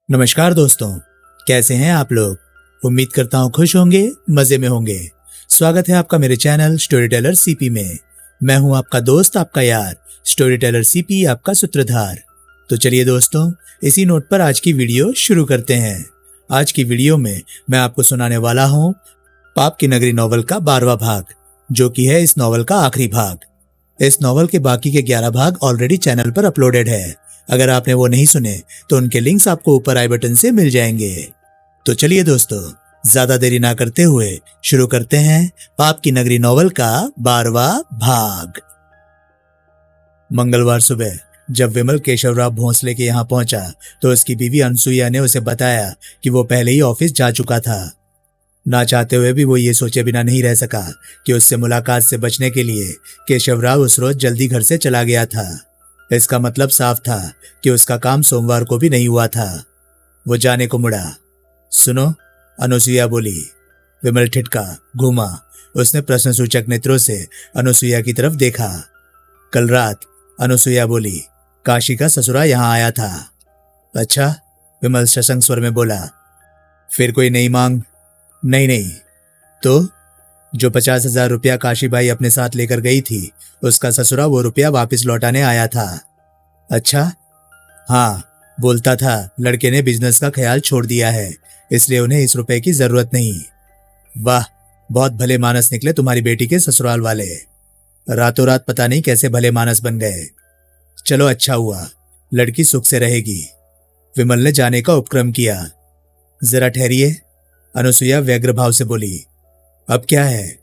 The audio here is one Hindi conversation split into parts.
नमस्कार दोस्तों, कैसे हैं आप लोग। उम्मीद करता हूँ खुश होंगे, मजे में होंगे। स्वागत है आपका मेरे चैनल स्टोरी टेलर सीपी में। मैं हूँ आपका दोस्त, आपका यार, स्टोरी टेलर सीपी, आपका सूत्रधार। तो चलिए दोस्तों, इसी नोट पर आज की वीडियो शुरू करते हैं। आज की वीडियो में मैं आपको सुनाने वाला हूँ पाप की नगरी नॉवल का 12वां भाग, जो कि है इस नॉवल का आखिरी भाग। इस नॉवल के बाकी के 11 भाग ऑलरेडी चैनल पर अपलोडेड है। अगर आपने वो नहीं सुने तो उनके लिंक्स आपको ऊपर आई बटन से मिल जाएंगे। तो चलिए दोस्तों, ज्यादा देरी ना करते हुए शुरू करते हैं पाप की नगरी नॉवल का 12वां भाग। मंगलवार सुबह जब विमल केशवराव भोंसले के यहाँ पहुंचा तो उसकी बीवी अनसुईया ने उसे बताया कि वो पहले ही ऑफिस जा चुका था। ना चाहते हुए भी वो ये सोचे बिना नहीं रह सका कि उससे मुलाकात से बचने के लिए केशवराव उस रोज जल्दी घर से चला गया था। इसका मतलब साफ था कि उसका काम सोमवार को भी नहीं हुआ था। वो जाने को मुड़ा। सुनो, अनुसुईया बोली। विमल ठिठका, घूमा। उसने प्रश्नसूचक नेत्रों से अनुसुईया की तरफ देखा। कल रात, अनुसुईया बोली, काशी का ससुरा यहाँ आया था। अच्छा, विमल सशंक स्वर में बोला। फिर कोई नई मांग? नहीं। तो जो 50,000 रुपया काशीबाई अपने साथ लेकर गई थी, उसका ससुरा वो रुपया वापस लौटाने आया था। अच्छा? हाँ, बोलता था लड़के ने बिजनेस का ख्याल छोड़ दिया है, इसलिए उन्हें इस रुपए की जरूरत नहीं। वाह, बहुत भले मानस निकले तुम्हारी बेटी के ससुराल वाले। रातों रात पता नहीं कैसे भले मानस बन गए। चलो अच्छा हुआ, लड़की सुख से रहेगी। विमल ने जाने का उपक्रम किया। जरा ठहरिए, अनुसुईया व्यग्र भाव से बोली। अब क्या है?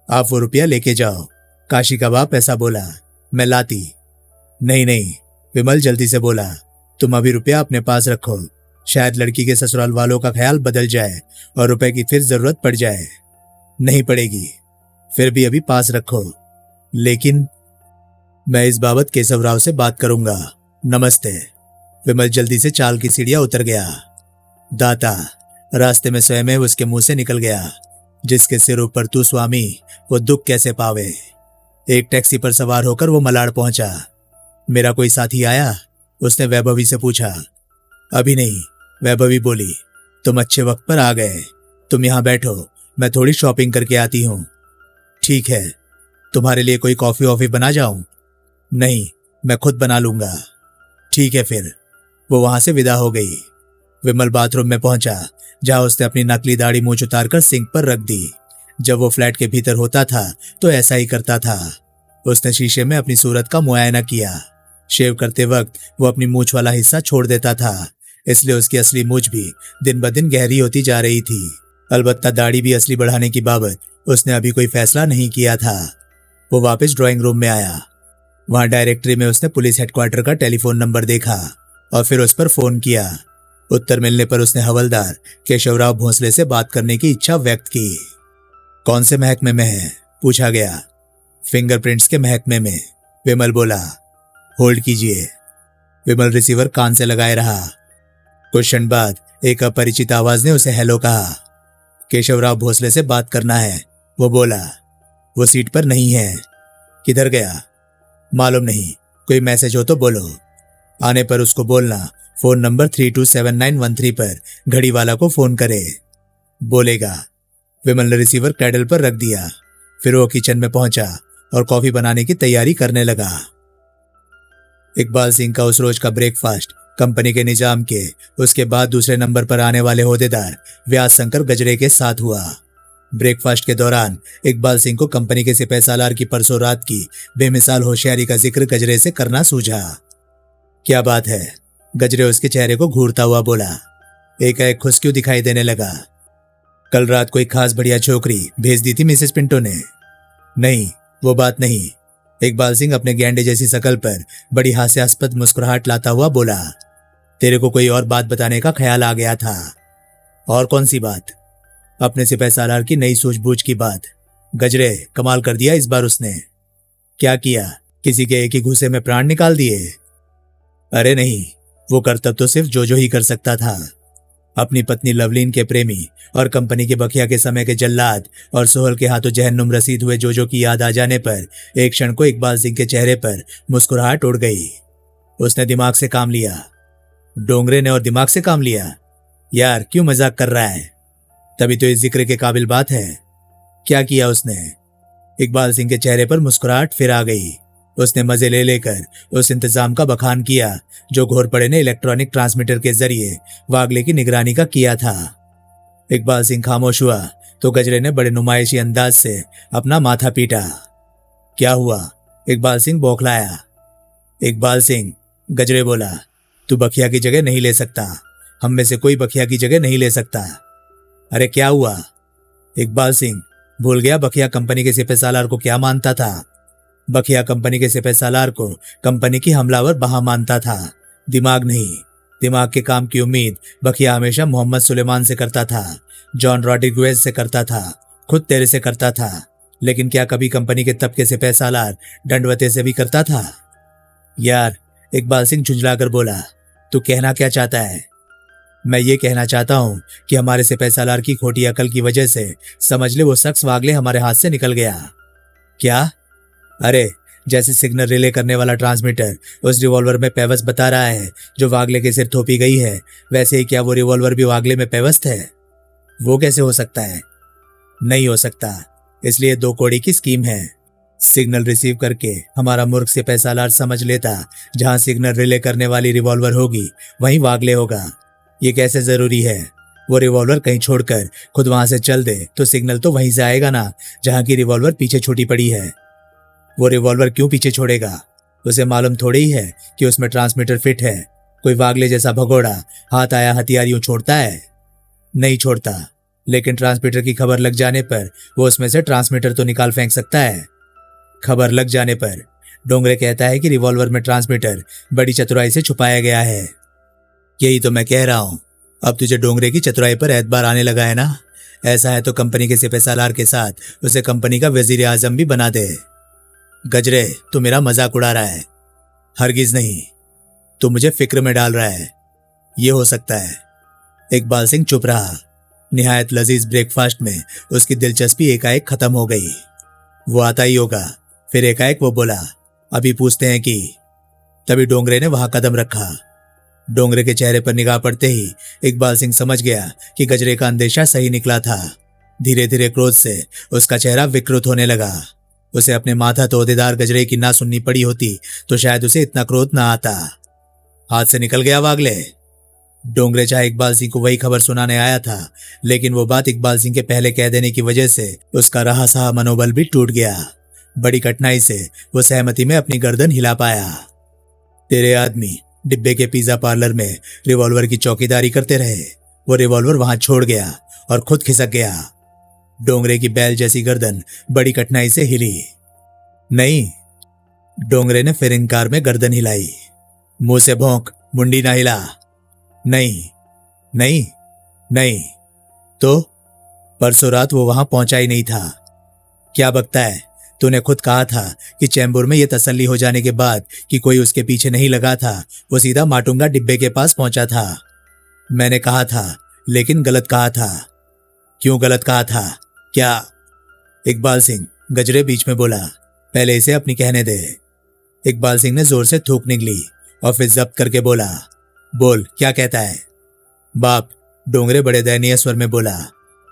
आप वो रुपया लेके जाओ, काशी का बाप ऐसा बोला, मैं लाती। नहीं, विमल जल्दी से बोला। तुम अभी रुपया अपने पास रखो, शायद लड़की के ससुराल वालों का ख्याल बदल जाए और रुपए की फिर जरूरत पड़ जाए। नहीं पड़ेगी, फिर भी अभी पास रखो। लेकिन मैं इस बाबत केशवराव से बात करूंगा। नमस्ते। विमल जल्दी से चाल की सीढ़ियां उतर गया। दाता, रास्ते में स्वयं उसके मुंह से निकल गया, जिसके सिर ऊपर तू स्वामी, वो दुख कैसे पावे। एक टैक्सी पर सवार होकर वो मलाड़ पहुंचा। मेरा कोई साथी आया? उसने वैभवी से पूछा। अभी नहीं, वैभवी बोली। तुम अच्छे वक्त पर आ गए। तुम यहां बैठो, मैं थोड़ी शॉपिंग करके आती हूं। ठीक है। तुम्हारे लिए कोई कॉफी वॉफी बना जाऊं? नहीं, मैं खुद बना लूंगा। ठीक है फिर। वो वहां से विदा हो गई। विमल बाथरूम में पहुंचा, जहां उसने अपनी नकली दाढ़ी मूंछ उतारकर सिंक पर रख दी। जब वो फ्लैट के भीतर होता था तो ऐसा ही करता था। उसने शीशे में अपनी सूरत का मुआयना किया। शेव करते वक्त वो अपनी मूंछ वाला हिस्सा छोड़ देता था, इसलिए उसकी असली मूंछ भी दिन ब दिन गहरी होती जा रही थी। अलबत्ता दाढ़ी भी असली बढ़ाने की बाबत उसने अभी कोई फैसला नहीं किया था। वो वापस ड्राइंग रूम में आया। वहां डायरेक्टरी में उसने पुलिस हेडक्वार्टर का टेलीफोन नंबर देखा और फिर उस पर फोन किया। उत्तर मिलने पर उसने हवलदार केशवराव भोंसले से बात करने की इच्छा व्यक्त की। कौन से महकमे में है? पूछा गया। फिंगरप्रिंट्स के महकमे में, विमल बोला। होल्ड कीजिए। विमल रिसीवर कान से लगाए रहा। कुछ क्षण बाद एक अपरिचित आवाज ने उसे हेलो कहा। केशवराव भोंसले से बात करना है, वो बोला। वो सीट पर नहीं है। किधर गया? मालूम नहीं, कोई मैसेज हो तो बोलो। आने पर उसको बोलना फोन नंबर 327913 पर घड़ी वाला को फोन करे। बोलेगा। विमल ने रिसीवर क्रैडल पर रख दिया। फिर वो किचन में पहुंचा और कॉफी बनाने की तैयारी करने लगा। इकबाल सिंह का उस रोज का ब्रेकफास्ट कंपनी के निजाम के उसके बाद दूसरे नंबर पर आने वाले ओहदेदार व्यासशंकर गजरे के साथ हुआ। ब्रेकफास्ट के दौरान इकबाल सिंह को कंपनी के सिपह सालार की परसों रात की बेमिसाल होशियारी का जिक्र गजरे से करना सूझा। क्या बात है? गजरे उसके चेहरे को घूरता हुआ बोला। एकाएक खुश क्यों दिखाई देने लगा? कल रात कोई खास बढ़िया छोकरी भेज दी थी मिसेस पिंटो ने? नहीं, वो बात नहीं। इकबाल सिंह अपने गैंडे जैसी शकल पर बड़ी हास्यास्पद मुस्कुराहट लाता हुआ बोला। तेरे को कोई और बात बताने का ख्याल आ गया था। और कौन सी बात? अपने सिपह सालार की नई सूझबूझ की बात। गजरे, कमाल कर दिया इस बार उसने। क्या किया? किसी के एक ही घूसे में प्राण निकाल दिए? अरे नहीं, वो करतब तो सिर्फ जो ही कर सकता था। अपनी पत्नी लवलीन के प्रेमी और कंपनी के बखिया के समय के जल्लाद और सोहल के हाथों जहन्नुम रसीद हुए जो की याद आ जाने पर एक क्षण को इकबाल सिंह के चेहरे पर मुस्कुराहट उड़ गई। उसने दिमाग से काम लिया। डोंगरे ने और दिमाग से काम लिया। यार क्यों मजाक कर रहा है? तभी तो इस जिक्र के काबिल बात है। क्या किया उसने? इकबाल सिंह के चेहरे पर मुस्कुराहट फिर आ गई। उसने मजे ले लेकर उस इंतजाम का बखान किया जो घोरपड़े ने इलेक्ट्रॉनिक ट्रांसमीटर के जरिए वागले की निगरानी का किया था। इकबाल सिंह खामोश हुआ तो गजरे ने बड़े नुमाइशी अंदाज से अपना माथा पीटा। क्या हुआ? इकबाल सिंह बौखलाया। इकबाल सिंह, गजरे बोला, तू बखिया की जगह नहीं ले सकता। हम में से कोई बखिया की जगह नहीं ले सकता। अरे क्या हुआ? इकबाल सिंह, भूल गया बखिया कंपनी के सिपह सालार को क्या मानता था? बखिया कंपनी के सिपह सालार को कंपनी की हमलावर बहा मानता था, दिमाग नहीं। दिमाग के काम की उम्मीद बखिया हमेशा मोहम्मद सुलेमान से करता था, जॉन रॉड्रिगुएज से करता था, खुद तेरे से करता था। लेकिन क्या कभी कंपनी के तबके से सिपह सालार दंडवते से भी करता था? यार, इकबाल सिंह झुंझलाकर बोला, तू कहना क्या चाहता है? मैं ये कहना चाहता हूं कि हमारे सिपह सालार की खोटी अकल की वजह से समझ ले वो शख्स वागले हमारे हाथ से निकल गया। क्या? अरे जैसे सिग्नल रिले करने वाला ट्रांसमीटर उस रिवॉल्वर में पेवस बता रहा है जो वागले के सिर थोपी गई है, वैसे ही क्या वो रिवॉल्वर भी वागले में पेवस्त है? वो कैसे हो सकता है? नहीं हो सकता, इसलिए दो कौड़ी की स्कीम है। सिग्नल रिसीव करके हमारा मूर्ख सिपह सालार समझ लेता जहां सिग्नल रिले करने वाली रिवॉल्वर होगी वहीं वागले होगा। ये कैसे जरूरी है? वो रिवॉल्वर कहीं छोड़कर खुद वहां से चल दे तो सिग्नल तो वहीं से आएगा ना जहां की रिवॉल्वर पीछे छूटी पड़ी है। वो रिवॉल्वर क्यों पीछे छोड़ेगा? उसे मालूम थोड़ी ही है कि उसमें ट्रांसमीटर फिट है। कोई वागले जैसा भगोड़ा हाथ आया हथियार यूं छोड़ता है? नहीं छोड़ता, लेकिन ट्रांसमीटर की खबर लग जाने पर वो उसमें से ट्रांसमीटर तो निकाल फेंक सकता है। खबर लग जाने पर? डोंगरे कहता है कि रिवॉल्वर में ट्रांसमीटर बड़ी चतुराई से छुपाया गया है। यही तो मैं कह रहा हूं। अब तुझे डोंगरे की चतुराई पर एतबार आने लगा है ना? ऐसा है तो कंपनी के सिपह सालार के साथ उसे कंपनी का वजीर आजम भी बना दे। गजरे, तू मेरा मजाक उड़ा रहा है। हरगिज नहीं, तू मुझे फिक्र में डाल रहा है। ये हो सकता है। इकबाल सिंह चुप रहा। निहायत लजीज ब्रेकफास्ट में उसकी दिलचस्पी एकाएक खत्म हो गई। वो आता ही होगा। फिर एकाएक वो बोला, अभी पूछते हैं कि। तभी डोंगरे ने वहां कदम रखा। डोंगरे के चेहरे पर निगाह पड़ते ही इकबाल सिंह समझ गया कि गजरे का अंदेशा सही निकला था। धीरे धीरे क्रोध से उसका चेहरा विकृत होने लगा। उसे अपने माथा तोहदेदार गजरे की ना सुननी पड़ी होती तो शायद उसे इतना क्रोध ना आता। हाथ से निकल गया वागले? डोंगरे चाहे इकबाल सिंह को वही खबर सुनाने आया था, लेकिन वो बात इकबाल सिंह के पहले कह देने की वजह से उसका रहा सहा मनोबल भी टूट गया। बड़ी कठिनाई से वो सहमति में अपनी गर्दन हिला पाया। तेरे आदमी डिब्बे के पिज्जा पार्लर में रिवॉल्वर की चौकीदारी करते रहे। वो रिवॉल्वर वहां छोड़ गया और खुद खिसक गया। डोंगरे की बैल जैसी गर्दन बड़ी कठिनाई से हिली। नहीं, डोंगरे ने फिर इनकार में गर्दन हिलाई। मुंह से भौंक, मुंडी ना हिला। नहीं नहीं नहीं। तो परसों रात वो वहां पहुंचा ही नहीं था। क्या बकता है? तूने खुद कहा था कि चैम्बूर में यह तसल्ली हो जाने के बाद कि कोई उसके पीछे नहीं लगा था, वो सीधा माटुंगा डिब्बे के पास पहुंचा था। मैंने कहा था, लेकिन गलत कहा था। क्यों गलत कहा था? क्या? इकबाल सिंह, गजरे बीच में बोला, पहले इसे अपनी कहने दे। इकबाल सिंह ने जोर से थूक निकली और फिर जब्त करके बोला, बोल क्या कहता है? बाप, डोंगरे बड़े दयनीय स्वर में बोला,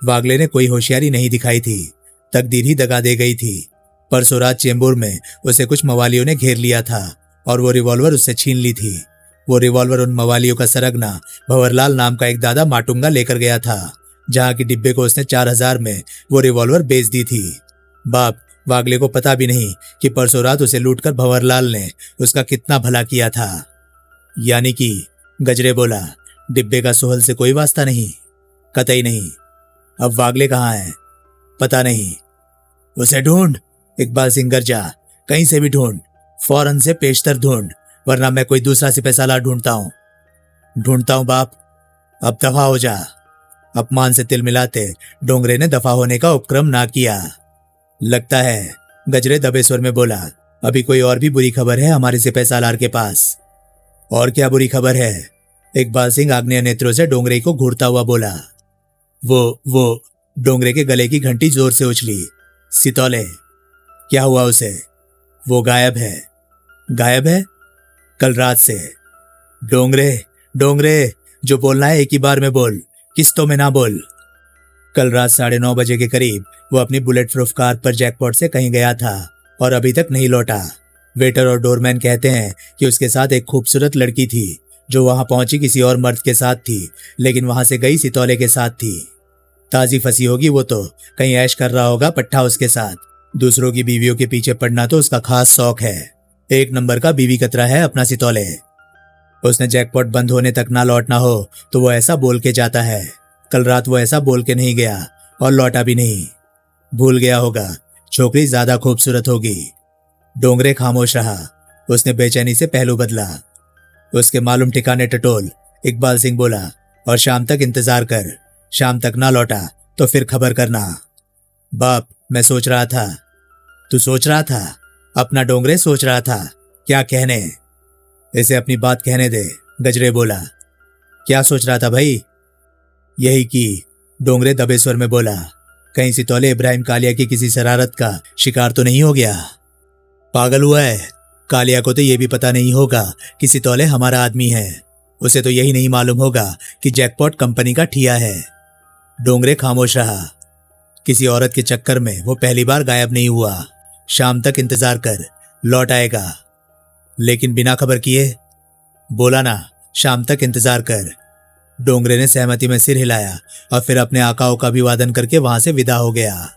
वागले ने कोई होशियारी नहीं दिखाई थी। तकदीर ही दगा दे गई थी। परसों रात चेंबूर में उसे कुछ मवालियों ने घेर लिया था और वो रिवॉल्वर उससे छीन ली थी। वो रिवॉल्वर उन मवालियों का सरगना भंवरलाल नाम का एक दादा माटुंगा लेकर गया था, जहां की डिब्बे को उसने 4000 में वो रिवॉल्वर बेच दी थी। बाप, वागले को पता भी नहीं कि परसों रात उसे लूटकर भंवरलाल ने उसका कितना भला किया था। यानी कि? गजरे बोला, डिब्बे का सोहल से कोई वास्ता नहीं? कतई नहीं। अब वागले कहाँ है? पता नहीं। उसे ढूंढ। इकबाल सिंह गरजा, कहीं से भी ढूंढ, फौरन से पेशतर ढूंढ, वरना मैं कोई दूसरा सिपह सालार ढूंढता हूं बाप। अब दफा हो जा। अपमान से तिल मिलाते डोंगरे ने दफा होने का उपक्रम ना किया। लगता है, गजरे दबे स्वर में बोला, अभी कोई और भी बुरी खबर है हमारे सिपह सालार के पास। और क्या बुरी खबर है? इकबाल सिंह आग्नेय नेत्रों से डोंगरे को घूरता हुआ बोला। वो डोंगरे के गले की घंटी जोर से उछली। सितौले, क्या हुआ उसे? वो गायब है। गायब है? कल रात से। डोंगरे, डोंगरे, जो बोलना है एक ही बार में बोल, किस्तों में ना बोल। कल रात 9:30 के करीब वो अपनी बुलेट प्रूफ कार पर जैकपॉट से कहीं गया था और अभी तक नहीं लौटा। वेटर और डोरमैन कहते हैं कि उसके साथ एक खूबसूरत लड़की थी जो वहां पहुंची किसी और मर्द के साथ थी, लेकिन वहां से गई सितौले के साथ थी। ताजी फंसी होगी वो तो, कहीं ऐश कर रहा होगा पट्ठा उसके साथ। दूसरों की बीवियों के पीछे पड़ना तो उसका खास शौक है। एक नंबर का बीवी कतरा है अपना सितौले। उसने जैकपॉट बंद होने तक ना लौटना हो तो वो ऐसा बोल के जाता है। कल रात वो ऐसा बोल के नहीं गया और लौटा भी नहीं। भूल गया होगा छोकरी ज्यादा खूबसूरत होगी। डोंगरे खामोश रहा। उसने बेचैनी से पहलू बदला। उसके मालूम ठिकाने टटोल। इकबाल सिंह बोला, और शाम तक इंतजार कर, शाम तक ना लौटा तो फिर खबर करना। बाप, मैं सोच रहा था। तू सोच रहा था? अपना डोंगरे सोच रहा था? क्या कहने? इसे अपनी बात कहने दे, गजरे बोला। क्या सोच रहा था भाई? यही कि, डोंगरे दबे स्वर में बोला, कहीं सितौले इब्राहिम कालिया की किसी शरारत का शिकार तो नहीं हो गया? पागल हुआ है? कालिया को तो यह भी पता नहीं होगा कि सितौले हमारा आदमी है। उसे तो यही नहीं मालूम होगा कि जैकपॉट कंपनी का ठिया है। डोंगरे खामोश रहा। किसी औरत के चक्कर में वो पहली बार गायब नहीं हुआ। शाम तक इंतजार कर, लौट आएगा। लेकिन बिना खबर किए? बोला ना, शाम तक इंतजार कर। डोंगरे ने सहमति में सिर हिलाया और फिर अपने आकाओं का अभिवादन करके वहां से विदा हो गया।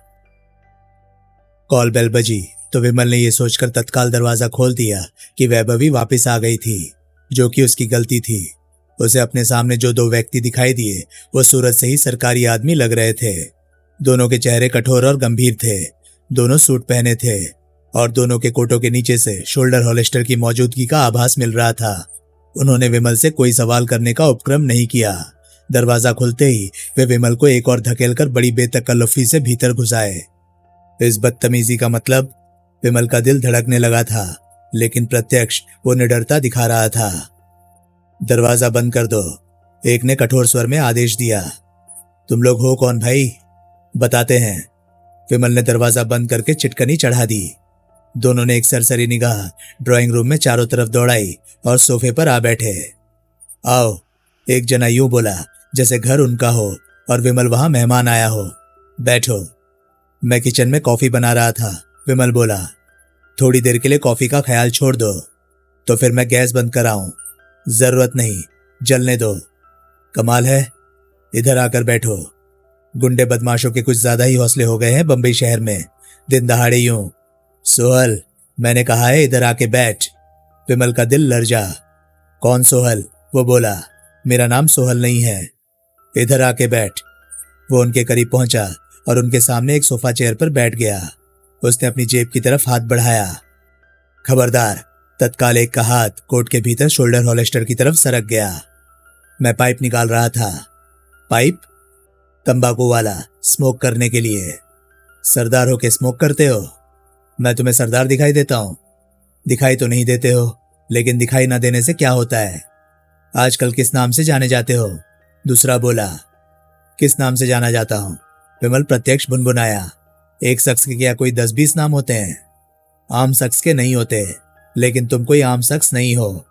कॉल बेल बजी तो विमल ने यह सोचकर तत्काल दरवाजा खोल दिया कि वैभवी वापस आ गई थी, जो कि उसकी गलती थी। उसे अपने सामने जो दो व्यक्ति दिखाई दिए वो सूरत से ही सरकारी आदमी लग रहे थे। दोनों के चेहरे कठोर और गंभीर थे। दोनों सूट पहने थे और दोनों के कोटों के नीचे से शोल्डर होलिस्टर की मौजूदगी का आभास मिल रहा था। उन्होंने विमल से कोई सवाल करने का उपक्रम नहीं किया। दरवाजा खुलते ही वे विमल को एक और धकेलकर बड़ी बेतकल्लुफी से भीतर घुसाए। इस बदतमीजी का मतलब? विमल का दिल धड़कने लगा था, लेकिन प्रत्यक्ष वो निडरता दिखा रहा था। दरवाजा बंद कर दो, एक ने कठोर स्वर में आदेश दिया। तुम लोग हो कौन भाई? बताते हैं। विमल ने दरवाजा बंद करके चिटकनी चढ़ा दी। दोनों ने एक सरसरी निगाह ड्राइंग रूम में चारों तरफ दौड़ाई और सोफे पर आ बैठे। आओ, एक जना यूं बोला जैसे घर उनका हो और विमल वहां मेहमान आया हो। बैठो। मैं किचन में कॉफी बना रहा था, विमल बोला। थोड़ी देर के लिए कॉफी का ख्याल छोड़ दो। तो फिर मैं गैस बंद कराऊं? जरूरत नहीं, जलने दो। कमाल है, इधर आकर बैठो। गुंडे बदमाशों के कुछ ज्यादा ही हौसले हो गए हैं बंबई शहर में, दिन दहाड़े यूं। सोहल, मैंने कहा है इधर आके बैठ। विमल का दिल लर्जा। कौन सोहल? वो बोला। मेरा नाम सोहल नहीं है। इधर आके बैठ। वो उनके करीब पहुंचा और उनके सामने एक सोफा चेयर पर बैठ गया। उसने अपनी जेब की तरफ हाथ बढ़ाया। खबरदार! तत्काल एक का हाथ कोट के भीतर शोल्डर होलिस्टर की तरफ सरक गया। मैं पाइप निकाल रहा था। पाइप? तंबाकू वाला, स्मोक करने के लिए। सरदार होके स्मोक करते हो? मैं तुम्हें सरदार दिखाई देता हूं? दिखाई तो नहीं देते हो, लेकिन दिखाई ना देने से क्या होता है? आजकल किस नाम से जाने जाते हो? दूसरा बोला। किस नाम से जाना जाता हूं? विमल प्रत्यक्ष बुनबुनाया। एक शख्स के क्या कोई 10-20 नाम होते हैं? आम शख्स के नहीं होते, लेकिन तुम कोई आम शख्स नहीं हो।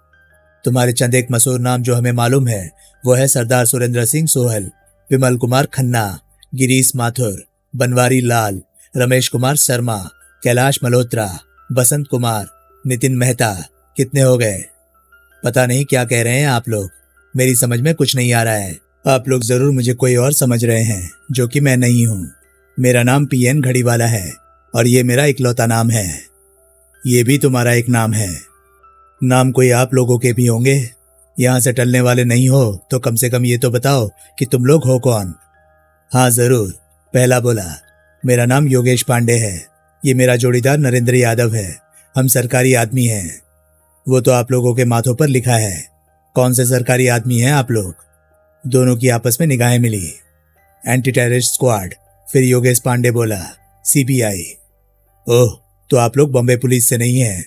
तुम्हारे चंद एक मशहूर नाम जो हमें मालूम है वो है सरदार सुरेंद्र सिंह सोहल, विमल कुमार खन्ना, गिरीश माथुर, बनवारी लाल, रमेश कुमार शर्मा, कैलाश मल्होत्रा, बसंत कुमार, नितिन मेहता। कितने हो गए? पता नहीं क्या कह रहे हैं आप लोग, मेरी समझ में कुछ नहीं आ रहा है। आप लोग जरूर मुझे कोई और समझ रहे हैं, जो कि मैं नहीं हूं। मेरा नाम पीएन घड़ीवाला है और ये मेरा इकलौता नाम है। ये भी तुम्हारा एक नाम है। नाम कोई आप लोगों के भी होंगे। यहां से टलने वाले नहीं हो तो कम से कम ये तो बताओ कि तुम लोग हो कौन? हाँ जरूर, पहला बोला। मेरा नाम योगेश पांडे है। ये मेरा जोड़ीदार नरेंद्र यादव है। हम सरकारी आदमी हैं। वो तो आप लोगों के माथों पर लिखा है। कौन से सरकारी आदमी हैं आप लोग? दोनों की आपस में निगाहें मिली। Anti terrorist squad. फिर योगेश पांडे बोला, सीबीआई। ओह, तो आप लोग बॉम्बे पुलिस से नहीं हैं?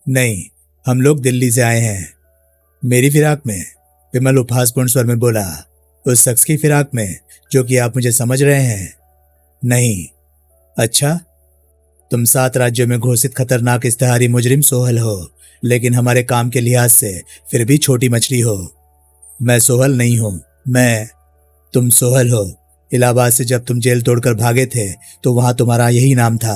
नहीं, हम लोग दिल्ली से आए हैं। मेरी फिराक में? विमल उपहासपूर्ण स्वर में बोला। उस शख्स की फिराक में जो कि आप मुझे समझ रहे हैं? नहीं। अच्छा, तुम 7 राज्यों में घोषित खतरनाक इश्तेहारी मुजरिम सोहल हो, लेकिन हमारे काम के लिहाज से फिर भी छोटी मछली हो। मैं सोहल नहीं हूं। तुम सोहल हो। इलाहाबाद से जब तुम जेल तोड़कर भागे थे तो वहां तुम्हारा यही नाम था।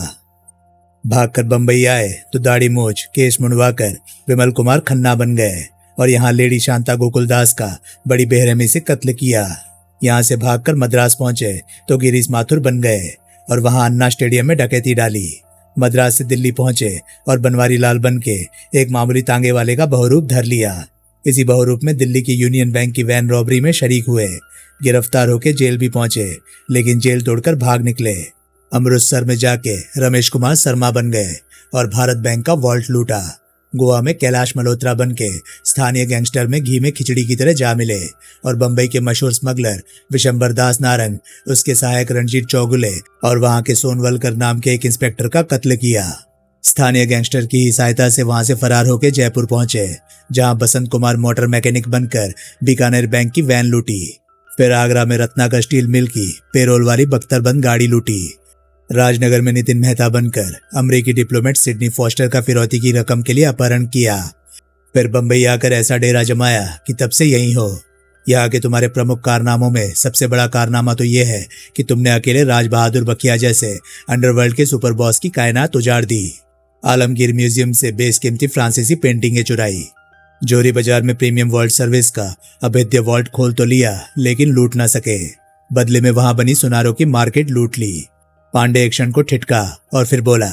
भागकर बंबई आए तो दाढ़ी मूछ केस मुंडवाकर विमल कुमार खन्ना बन गए और यहाँ लेडी शांता गोकुलदास का बड़ी बेरहमी से कत्ल किया। यहाँ से भागकर मद्रास पहुंचे तो गिरीश माथुर बन गए और वहां अन्ना स्टेडियम में डकैती डाली। मद्रास से दिल्ली पहुंचे और बनवारी लाल बन के एक मामूली तांगे वाले का बहुरूप धर लिया। इसी बहुरूप में दिल्ली की यूनियन बैंक की वैन रॉबरी में शरीक हुए। गिरफ्तार होकर जेल भी पहुंचे लेकिन जेल तोड़कर भाग निकले। अमृतसर में जाके रमेश कुमार शर्मा बन गए और भारत बैंक का वॉल्ट लूटा। गोवा में कैलाश मल्होत्रा बन के स्थानीय गैंगस्टर में घी में खिचड़ी की तरह जा मिले और बंबई के मशहूर स्मगलर विशंबर दास नारंग, उसके सहायक रणजीत चौगुले और वहां के सोनवलकर नाम के एक इंस्पेक्टर का कत्ल किया। स्थानीय गैंगस्टर की सहायता से वहां से फरार होकर जयपुर पहुंचे, जहां बसंत कुमार मोटर मैकेनिक बनकर बीकानेर बैंक की वैन लूटी। फिर आगरा में रत्नाकर स्टील मिल की पेरोल वाली बख्तरबंद गाड़ी लूटी। राजनगर में नितिन मेहता बनकर अमेरिकी डिप्लोमेट सिडनी फॉस्टर का फिरौती की रकम के लिए अपहरण किया। फिर बंबई आकर ऐसा डेरा जमाया कि तब से यहीं हो। यहाँ के तुम्हारे प्रमुख कारनामों में सबसे बड़ा कारनामा तो यह है कि तुमने अकेले राज बहादुर बखिया जैसे अंडरवर्ल्ड के सुपर बॉस की कायनात उजाड़ दी। आलमगीर म्यूजियम से बेशकीमती फ्रांसीसी पेंटिंगें चुराई। जोरी बाजार में प्रीमियम वॉल्ट सर्विस का अभेद्य वॉल्ट खोल तो लिया लेकिन लूट ना सके। बदले में वहां बनी सुनारों की मार्केट लूट ली। पांडे एक क्षण को ठिठका और फिर बोला,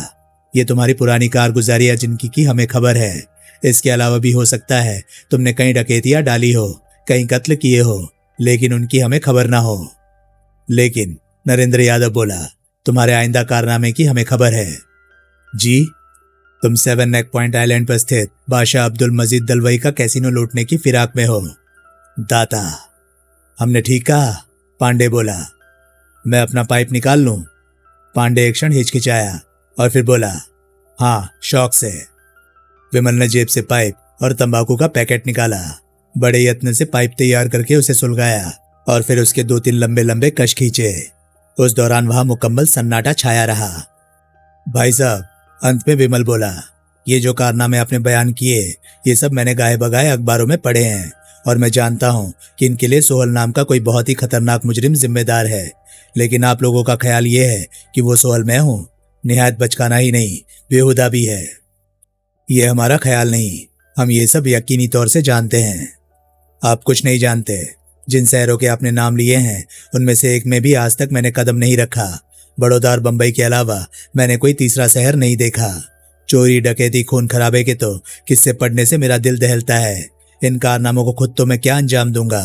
ये तुम्हारी पुरानी कारगुजारियां जिनकी की हमें खबर है। इसके अलावा भी हो सकता है तुमने कहीं डकैतियां डाली हो, कहीं कत्ल किए हो, लेकिन उनकी हमें खबर ना हो। लेकिन नरेंद्र यादव बोला, तुम्हारे आइंदा कारनामे की हमें खबर है। जी? तुम 7 नेक पॉइंट आइलैंड पर स्थित बादशाह अब्दुल मजीद दलवई का कैसीनो लूटने की फिराक में हो। दाता, हमने ठीक कहा? पांडे बोला। मैं अपना पाइप निकाल लूं? पांडे एक क्षण हिचकिचाया और फिर बोला, हाँ, शौक से। विमल ने जेब से पाइप और तंबाकू का पैकेट निकाला। बड़े यत्न से पाइप तैयार करके उसे सुलगाया और फिर उसके 2-3 लंबे लंबे कश खींचे। उस दौरान वहां मुकम्मल सन्नाटा छाया रहा। भाई साहब, अंत में विमल बोला, ये जो कारनामे आपने बयान किए ये सब मैंने गाए बगाए अखबारों में पढ़े हैं और मैं जानता हूं कि इनके लिए सोहल नाम का कोई बहुत ही खतरनाक मुजरिम जिम्मेदार है। लेकिन आप लोगों का ख्याल ये है कि वो सोहल मैं हूं। निहायत बचकाना ही नहीं, बेहुदा भी है। ये हमारा ख्याल नहीं, हम ये सब यकीनी तौर से जानते हैं। आप कुछ नहीं जानते। जिन शहरों के आपने नाम लिए हैं उनमें से एक में भी आज तक मैंने कदम नहीं रखा। बड़ौदा और बंबई के अलावा मैंने कोई तीसरा शहर नहीं देखा। चोरी डकैती खून खराबे के तो किस्से पढ़ने से मेरा दिल दहलता है। इन कारनामों को खुद तो मैं क्या अंजाम दूंगा।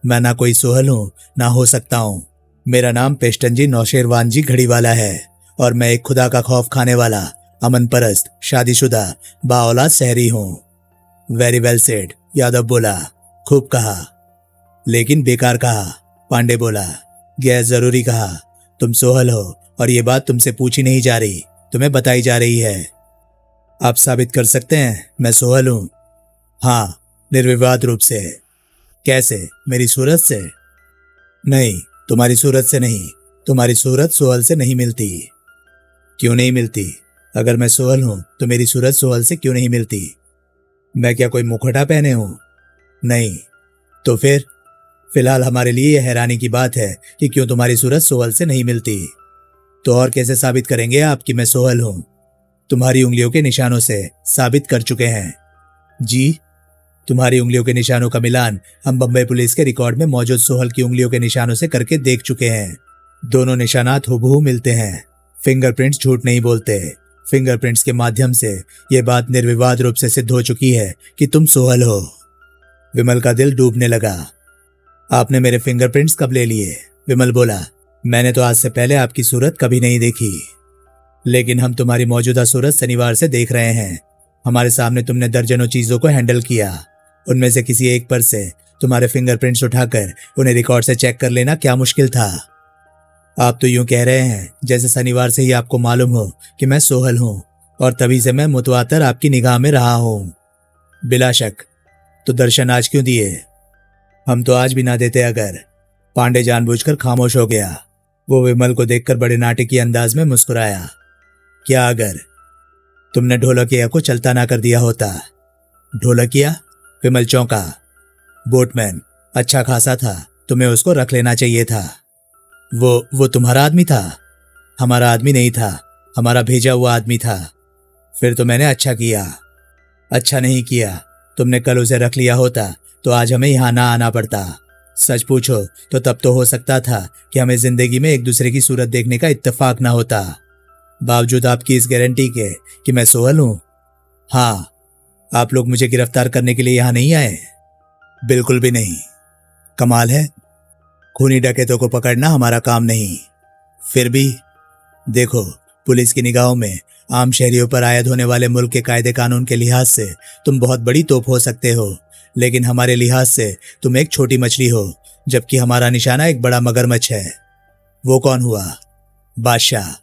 मैं ना कोई सोहल हूं ना हो सकता हूं। मेरा नाम पेस्टनजी नौशेरवानजी घड़ीवाला है और मैं एक खुदा का खौफ खाने वाला अमन परस्त शादीशुदा बाऔलाद शहरी हूं। वेरी वेल सेड, यादव बोला। खूब कहा, लेकिन बेकार कहा, पांडे बोला। गैर जरूरी कहा। तुम सोहल हो और ये बात तुमसे पूछी नहीं जा रही, तुम्हें बताई जा रही है। आप साबित कर सकते हैं मैं सोहल हूं? हाँ, निर्विवाद रूप से। कैसे? मेरी सूरत से? नहीं, तुम्हारी सूरत से नहीं। तुम्हारी सूरत सोहल से नहीं मिलती। क्यों नहीं मिलती? अगर मैं सोहल हूं तो मेरी सूरत सोहल से क्यों नहीं मिलती? मैं क्या कोई मुखौटा पहने हूं? नहीं। तो फिलहाल हमारे लिए यह हैरानी की बात है कि क्यों तुम्हारी सूरत सोहल से नहीं मिलती। तो और कैसे साबित करेंगे आप कि मैं सोहल हूं? तुम्हारी उंगलियों के निशानों से साबित कर चुके हैं। जी? तुम्हारी उंगलियों के निशानों का मिलान हम बंबई पुलिस के रिकॉर्ड में मौजूद सोहल की उंगलियों के निशानों से करके देख चुके हैं। दोनों निशानात हुबहू मिलते हैं। फिंगरप्रिंट्स झूठ नहीं बोलते। फिंगरप्रिंट्स के माध्यम से यह बात निर्विवाद रूप से सिद्ध हो चुकी है कि तुम सोहल हो। विमल का दिल डूबने लगा। आपने मेरे फिंगरप्रिंट्स कब ले लिए? विमल बोला, मैंने तो आज से पहले आपकी सूरत कभी नहीं देखी, लेकिन हम तुम्हारी मौजूदा सूरत शनिवार से देख रहे हैं। हमारे सामने तुमने दर्जनों चीजों को हैंडल किया। उनमें से किसी एक पर से तुम्हारे फिंगरप्रिंट्स उठाकर उन्हें रिकॉर्ड से चेक कर लेना क्या मुश्किल था? आप तो यूं कह रहे हैं जैसे शनिवार से ही आपको मालूम हो कि मैं सोहल हूं और तभी से मैं मुतवातर आपकी निगाह में रहा हूं। बिला शक। तो दर्शन आज क्यों दिए? हम तो आज भी ना देते अगर। पांडे जानबूझकर खामोश हो गया। वो विमल को देखकर बड़े नाटकीय अंदाज में मुस्कुराया। क्या अगर? तुमने ढोलकिया को चलता ना कर दिया होता। ढोलकिया? विमल चौंका। बोटमैन, अच्छा खासा था, तुम्हें उसको रख लेना चाहिए था। वो तुम्हारा आदमी था? हमारा आदमी नहीं था, हमारा भेजा हुआ आदमी था। फिर तो मैंने अच्छा किया। अच्छा नहीं किया, तुमने कल उसे रख लिया होता तो आज हमें यहाँ ना आना पड़ता। सच पूछो तो तब तो हो सकता था कि हमें जिंदगी में एक दूसरे की सूरत देखने का इत्तेफाक ना होता। बावजूद आपकी इस गारंटी के कि मैं सोहल हूं। हाँ, आप लोग मुझे गिरफ्तार करने के लिए यहाँ नहीं आए? बिल्कुल भी नहीं। कमाल है, खूनी डकैतों को पकड़ना हमारा काम नहीं। फिर भी देखो, पुलिस की निगाहों में आम शहरियों पर आयद होने वाले मुल्क के कायदे कानून के लिहाज से तुम बहुत बड़ी तोप हो सकते हो, लेकिन हमारे लिहाज से तुम एक छोटी मछली हो, जबकि हमारा निशाना एक बड़ा मगरमच्छ है। वो कौन हुआ? बादशाह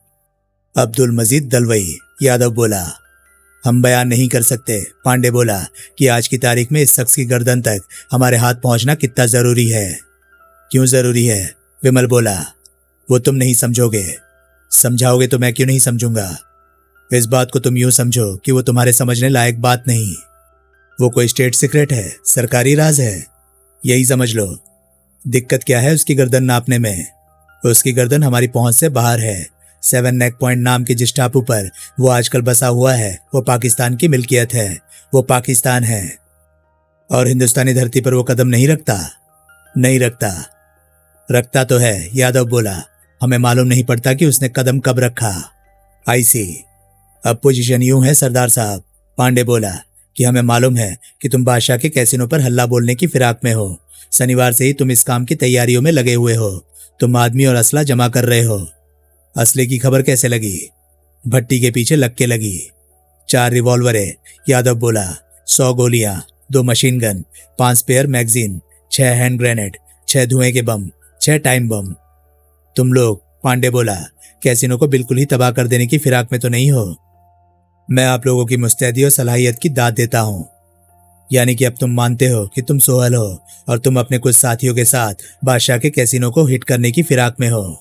अब्दुल मजीद दलवई, यादव बोला। हम बयान नहीं कर सकते, पांडे बोला, कि आज की तारीख में इस शख्स की गर्दन तक हमारे हाथ पहुंचना कितना जरूरी है। क्यों जरूरी है? विमल बोला। वो तुम नहीं समझोगे। समझाओगे तो मैं क्यों नहीं समझूंगा। इस बात को तुम यूं समझो कि वो तुम्हारे समझने लायक बात नहीं। वो कोई स्टेट सीक्रेट है, सरकारी राज है, यही समझ लो। दिक्कत क्या है उसकी गर्दन नापने में? उसकी गर्दन हमारी पहुंच से बाहर है। 7 नेक पॉइंट नाम के जिस टापू पर वो आजकल बसा हुआ है वो पाकिस्तान की मिल्कियत है। वो पाकिस्तान है और हिंदुस्तानी धरती पर वो कदम नहीं रखता। नहीं रखता। रखता तो है, यादव बोला। हमें मालूम नहीं पड़ता कि उसने कदम कब रखा। आई सी। अब पोजीशन यूं है सरदार साहब, पांडे बोला, कि हमें मालूम है कि तुम बादशाह के कैसीनो पर हल्ला बोलने की फिराक में हो। शनिवार से ही तुम इस काम की तैयारियों में लगे हुए हो। तुम आदमी और असला जमा कर रहे हो। असले की खबर कैसे लगी? भट्टी के पीछे लग के लगी। 4 रिवॉल्वरें, यादव बोला, 100 गोलियां, 2 machine gun, 5 spare magazine, 6 hand grenade, 6 धुएं के बम, 6 टाइम बम। तुम लोग, पांडे बोला, कैसीनो को बिल्कुल ही तबाह कर देने की फिराक में तो नहीं हो? मैं आप लोगों की मुस्तैदी और सलाहियत की दाद देता हूं। यानी कि अब तुम मानते हो कि तुम सोहल हो और तुम अपने कुछ साथियों के साथ बादशाह के कैसीनो को हिट करने की फिराक में हो।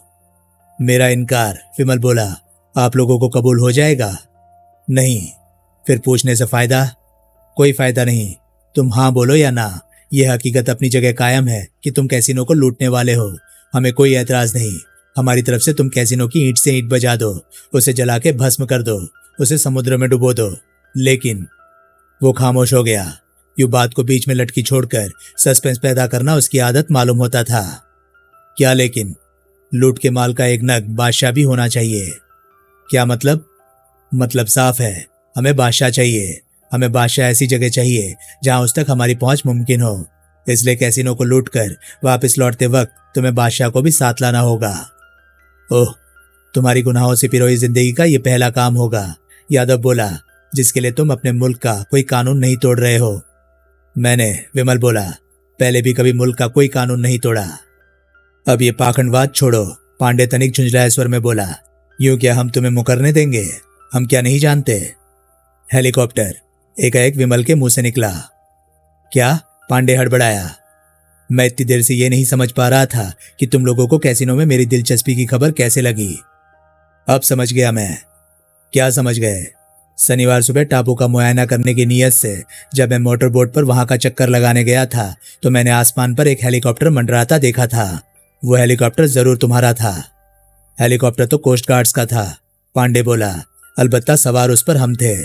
मेरा इनकार, विमल बोला, आप लोगों को कबूल हो जाएगा? नहीं। फिर पूछने से फायदा? कोई फायदा नहीं। तुम हाँ बोलो या ना। यह हकीकत अपनी जगह कायम है कि तुम कैसीनो को लूटने वाले हो। हमें कोई ऐतराज नहीं। हमारी तरफ से तुम कैसीनो की ईंट से ईंट बजा दो, उसे जला के भस्म कर दो, उसे समुद्र में डुबो दो। लेकिन वो खामोश हो गया। यूं बात को बीच में लटकी छोड़कर सस्पेंस पैदा करना उसकी आदत मालूम होता था। क्या लेकिन? लूट के माल का एक नग बादशाह भी होना चाहिए। क्या मतलब? मतलब साफ है, हमें बादशाह चाहिए। हमें बादशाह ऐसी जगह चाहिए जहां उस तक हमारी पहुंच मुमकिन हो। इसलिए कैसीनो को लूट कर वापस लौटते वक्त तुम्हें बादशाह को भी साथ लाना होगा। ओह, तुम्हारी गुनाहों से पिरोई जिंदगी का ये पहला काम होगा, यादव बोला, जिसके लिए तुम अपने मुल्क का कोई कानून नहीं तोड़ रहे हो। मैंने, विमल बोला, पहले भी कभी मुल्क का कोई कानून नहीं तोड़ा। अब ये पाखंडवाद छोड़ो, पांडे तनिक झुंझलाए स्वर में बोला। यूं क्या हम तुम्हें मुकरने देंगे? हम क्या नहीं जानते? हेलीकॉप्टर, एकाएक विमल के मुंह से निकला। क्या? पांडे हड़बड़ाया। मैं इतनी देर से ये नहीं समझ पा रहा था कि तुम लोगों को कैसीनो में मेरी दिलचस्पी की खबर कैसे लगी। अब समझ गया मैं। क्या समझ गए? शनिवार सुबह टापू का मुआयना करने की नीयत से जब मैं मोटर बोट पर वहां का चक्कर लगाने गया था तो मैंने आसमान पर एक हेलीकॉप्टर मंडराता देखा था। वो हेलीकॉप्टर जरूर तुम्हारा था। हेलीकॉप्टर तो कोस्ट गार्ड्स का था, पांडे बोला, अलबत्ता सवार उस पर हम थे।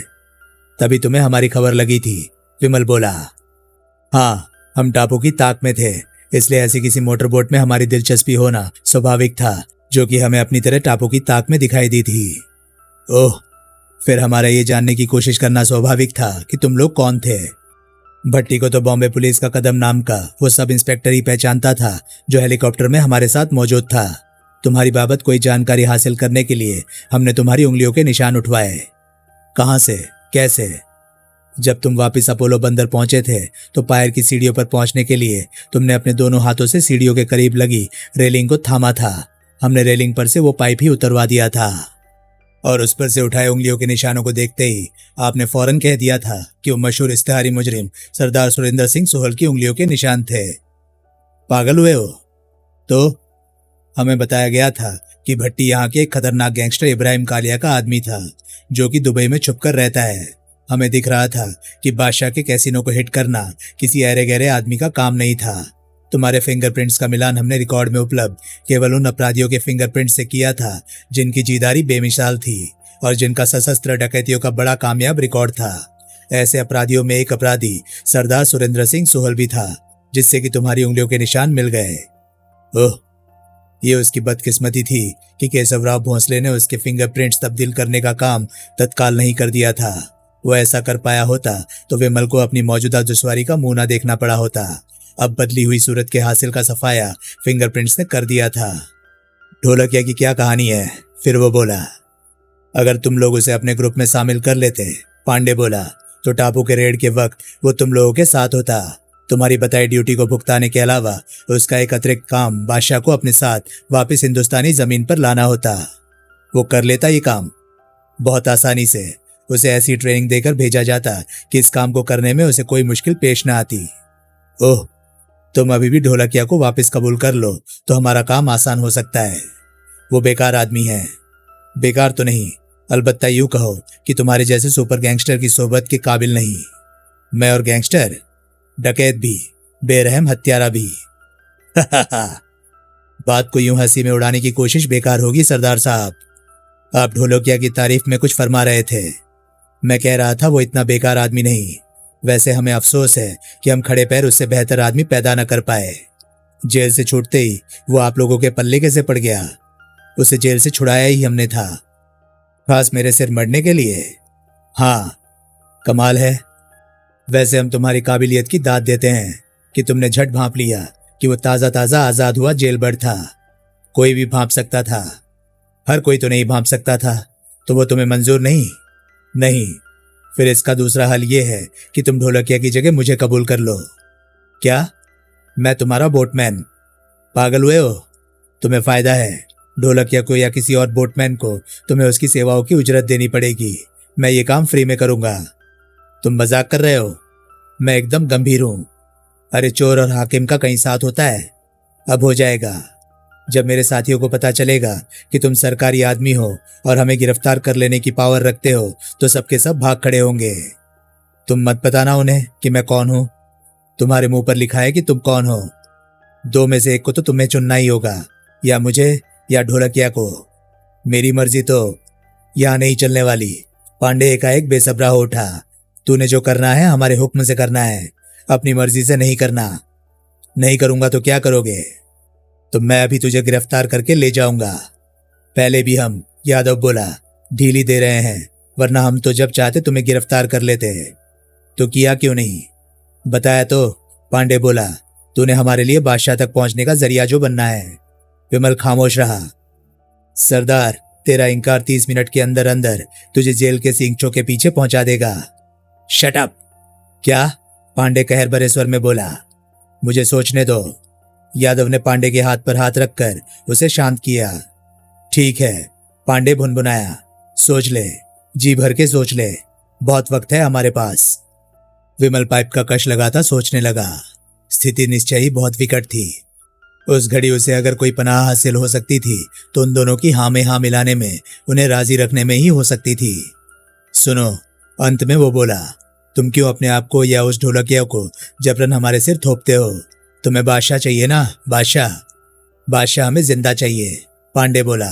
तभी तुम्हें हमारी खबर लगी थी, विमल बोला। हाँ, हम टापू की ताक में थे, इसलिए ऐसी किसी मोटर बोट में हमारी दिलचस्पी होना स्वाभाविक था, जो कि हमें अपनी तरह टापू की ताक में दिखाई दी थी। ओह, फिर हमारा ये जानने की कोशिश करना स्वाभाविक था कि तुम लोग कौन थे। भट्टी को तो बॉम्बे पुलिस का कदम नाम का वो सब इंस्पेक्टर ही पहचानता था जो हेलीकॉप्टर में हमारे साथ मौजूद था। तुम्हारी बाबत कोई जानकारी हासिल करने के लिए हमने तुम्हारी उंगलियों के निशान उठवाए। कहां से? कैसे? जब तुम वापस अपोलो बंदर पहुंचे थे तो पायर की सीढ़ियों पर पहुंचने के लिए तुमने अपने दोनों हाथों से सीढ़ियों के करीब लगी रेलिंग को थामा था। हमने रेलिंग पर से वो पाइप ही उतरवा दिया था और उस पर से उठाए उंगलियों के निशानों को देखते ही आपने फौरन कह दिया था कि वो मशहूर इश्तिहारी मुजरिम सरदार सुरेंद्र सिंह सोहल की उंगलियों के निशान थे। पागल हुए हो? तो हमें बताया गया था कि भट्टी यहाँ के एक खतरनाक गैंगस्टर इब्राहिम कालिया का आदमी था जो कि दुबई में छुपकर रहता है। हमें दिख रहा था कि बादशाह के कैसीनो को हिट करना किसी ऐरे गहरे आदमी का काम नहीं था। तुम्हारे फिंगरप्रिंट्स का मिलान हमने रिकॉर्ड में उपलब्ध केवल उन अपराधियों के फिंगरप्रिंट से किया था जिनकी जीदारी बेमिसाल थी और जिनका सशस्त्र डकैतियों का बड़ा कामयाब रिकॉर्ड था। ऐसे अपराधियों में एक अपराधी सरदार सुरेंद्र सिंह सोहल भी था, जिससे कि तुम्हारी उंगलियों के निशान मिल गए। ओह, ये उसकी बदकिस्मती थी कि केशवराव भोंसले ने उसके फिंगरप्रिंट्स तब्दील करने का काम तत्काल नहीं कर दिया था। वो ऐसा कर पाया होता तो विमल को अपनी मौजूदा दुश्वारी का मुंह ना देखना पड़ा होता। अब बदली हुई सूरत के हासिल का सफाया फिंगरप्रिंट्स ने कर दिया था। ढोलकिया की क्या कहानी है? फिर वो बोला। अगर तुम लोग उसे अपने ग्रुप में शामिल कर लेते, पांडे बोला, तो टापू के रेड के वक्त वो तुम लोगों के साथ होता। तुम्हारी बताई ड्यूटी को भुगताने के अलावा उसका एक अतिरिक्त काम बादशाह को अपने साथ वापस हिंदुस्तानी जमीन पर लाना होता। वो कर लेता ये काम बहुत आसानी से। उसे ऐसी ट्रेनिंग देकर भेजा जाता कि इस काम को करने में उसे कोई मुश्किल पेश न आती। ओह, तुम अभी भी ढोलकिया को वापस कबूल कर लो तो हमारा काम आसान हो सकता है। वो बेकार आदमी है। बेकार तो नहीं, अलबत्ता यूं कहो कि तुम्हारे जैसे सुपर गैंगस्टर की सोबत के काबिल नहीं। मैं और गैंगस्टर, डकैत भी, बेरहम हत्यारा भी। बात को यूं हंसी में उड़ाने की कोशिश बेकार होगी सरदार साहब। आप ढोलकिया की तारीफ में कुछ फरमा रहे थे। मैं कह रहा था वो इतना बेकार आदमी नहीं। वैसे हमें अफसोस है कि हम खड़े पैर उससे बेहतर आदमी पैदा न कर पाए। जेल से छूटते ही वो आप लोगों के पल्ले कैसे पड़ गया? उसे जेल से छुड़ाया ही हमने था, खास मेरे सिर मरने के लिए। हाँ, कमाल है। वैसे हम तुम्हारी काबिलियत की दाद देते हैं कि तुमने झट भांप लिया कि वो ताजा ताजा आजाद हुआ जेल बर्ड था। कोई भी भांप सकता था, हर कोई तो नहीं भांप सकता था। तो वो तुम्हें मंजूर नहीं? नहीं। फिर इसका दूसरा हल ये है कि तुम ढोलकिया की जगह मुझे कबूल कर लो। क्या? मैं तुम्हारा बोटमैन? पागल हुए हो? तुम्हें फायदा है। ढोलकिया को या किसी और बोटमैन को तुम्हें उसकी सेवाओं की उजरत देनी पड़ेगी। मैं ये काम फ्री में करूंगा। तुम मजाक कर रहे हो? मैं एकदम गंभीर हूं। अरे, चोर और हाकिम का कहीं साथ होता है? अब हो जाएगा। जब मेरे साथियों को पता चलेगा कि तुम सरकारी आदमी हो और हमें गिरफ्तार कर लेने की पावर रखते हो तो सबके सब भाग खड़े होंगे। तुम मत बताना उन्हें कि मैं कौन हूं। तुम्हारे मुंह पर लिखा है कि तुम कौन हो। दो में से एक को तो तुम्हें चुनना ही होगा, या मुझे या ढोलकिया को। मेरी मर्जी तो यहां नहीं चलने वाली। पांडे एकाएक बेसब्रा हो उठा। तूने जो करना है हमारे हुक्म से करना है, अपनी मर्जी से नहीं करना। नहीं करूंगा तो क्या करोगे? तो मैं अभी तुझे गिरफ्तार करके ले जाऊंगा। पहले भी हम, यादव बोला, ढीली दे रहे हैं, वरना हम तो जब चाहते तुम्हें गिरफ्तार कर लेते। तो किया क्यों नहीं? बताया तो, पांडे बोला। तूने हमारे लिए बादशाह तक पहुंचने का जरिया जो बनना है। विमल खामोश रहा। सरदार, तेरा इंकार 30 मिनट के अंदर अंदर तुझे जेल के सींगचों के पीछे पहुंचा देगा। Shut up. क्या? पांडे कहर भरे स्वर में बोला। मुझे सोचने दो। यादव ने पांडे के हाथ पर हाथ रखकर उसे शांत किया। ठीक है, पांडे भुनभुनाया। सोच ले, जी भर के सोच ले, बहुत वक्त है हमारे पास। विमल पाइप का कश लगाता सोचने लगा। स्थिति निश्चय ही बहुत विकट थी। उस घड़ी उसे अगर कोई पनाह हासिल हो सकती थी तो उन दोनों की हाँ में हाँ मिलाने में, उन्हें राजी रखने में ही हो सकती थी। सुनो, अंत में वो बोला, तुम क्यों अपने आप को या उस ढोलकिया को जबरन हमारे सिर थोपते हो? तुम्हें बादशाह चाहिए ना? बादशाह? बादशाह हमें जिंदा चाहिए। पांडे बोला।